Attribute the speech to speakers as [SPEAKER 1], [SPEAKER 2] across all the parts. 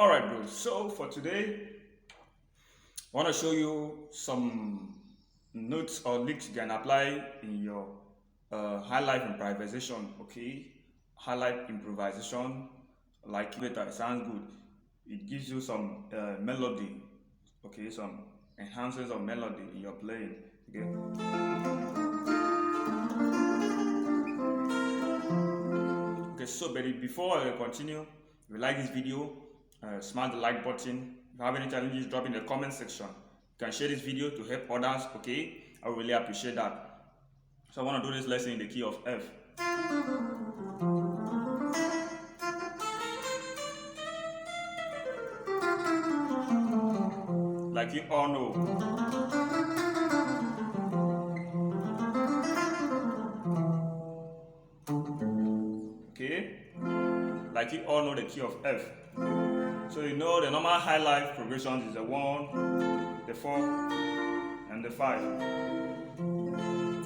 [SPEAKER 1] Alright, bro. So for today, I want to show you some notes or licks you can apply in your Highlife improvisation. Okay, Highlife improvisation, like better, it sounds good. It gives you some melody. Okay, some enhances of melody in your playing. Okay. Okay, so but before I continue, if you like this video, smash the like button. If you have any challenges, drop in the comment section. You can share this video to help others, okay? I really appreciate that. So I want to do this lesson in the key of F. Like you all know. Okay? Like you all know the key of F. So you know the normal high life progressions is the 1, the 4, and the 5,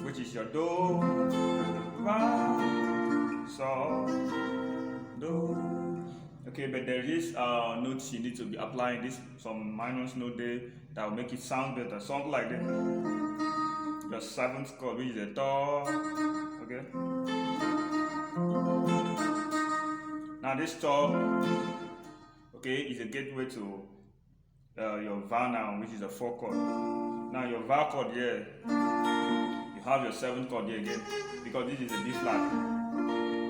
[SPEAKER 1] which is your Do, Ra, Sol, Do. Okay, but there is notes you need to be applying. This some minus note there that will make it sound better. Something like this. Your 7th chord, which is a Do. Okay. Now this Do, okay, is a gateway to your Va now, which is a 4 chord. Now your Va chord here, you have your 7th chord here again, because this is a B flat.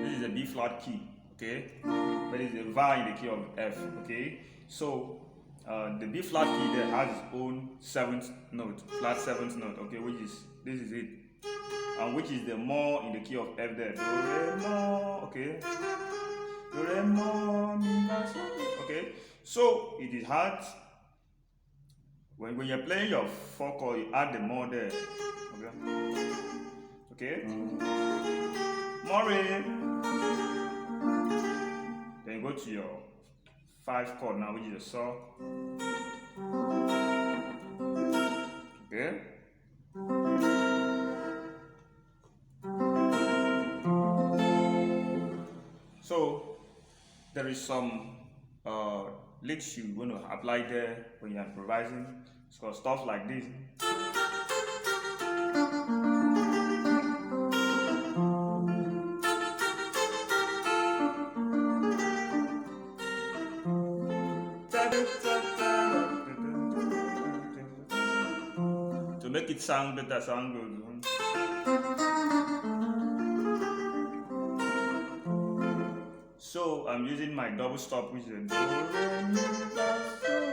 [SPEAKER 1] This is a B flat key, okay? But it's a Va in the key of F, okay? So the B flat key there has its own 7th note, flat 7th note, okay? Which is, this is it. And which is the more in the key of F there. Do, re, mo, okay? Do, re, mo, mi, fa, sol. Okay? So it is hard. When you're playing your 4 chord, you add the more there. Okay? Okay? More. Then you go to your 5 chord now, which is a Sol. Okay? So there is some licks you want to apply there when you're improvising. So stuff like this. To make it sound better, sound good. So I'm using my double stop, which is a Do, Re, Mi, Fa, Sol.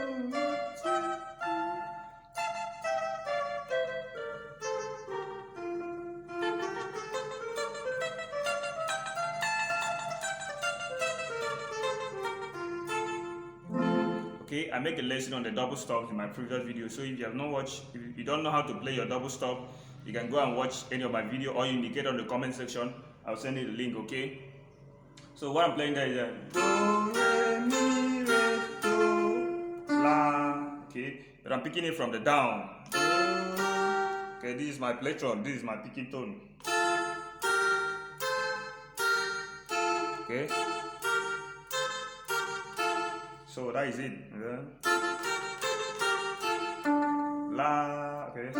[SPEAKER 1] Okay, I make a lesson on the double stop in my previous video. So if you have not watched, if you don't know how to play your double stop, you can go and watch any of my video, or you indicate on the comment section. I'll send you the link, okay? So what I'm playing there is a Do, Re, Mi, Re, Do, La. Okay, but I'm picking it from the down. Okay, this is my plectron, this is my picking tone. Okay, so that is it. La. Okay,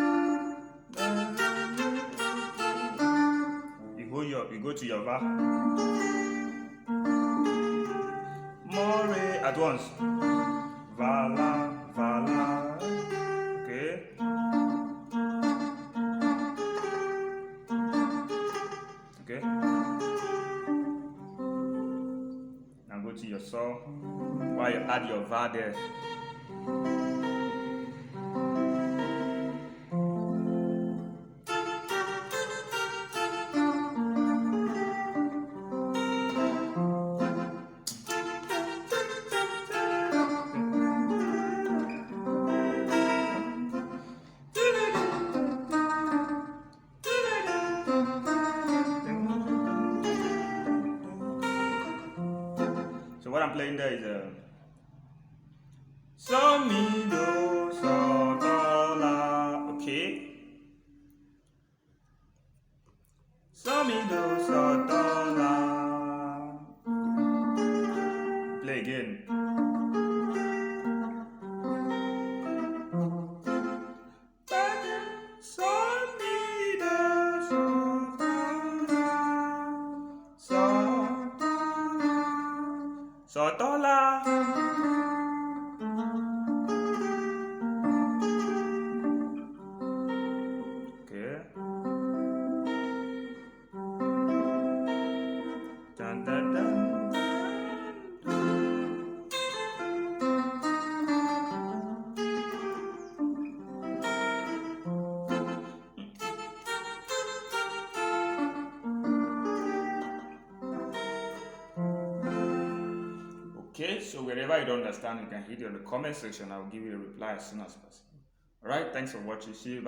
[SPEAKER 1] you go to your Va. More at once. Va, la, va, la. Okay. Okay. Now go to your Sol while you add your Va there. So what I'm playing there is a So, mi, do, so, do, la. Okay. So, mi, do, so, do, la. Play again. Sotola. Okay. Dun, dun, dun, dun. Okay, so wherever you don't understand, you can hit it in the comment section. I'll give you a reply as soon as possible. Alright, thanks for watching. See you. Bye.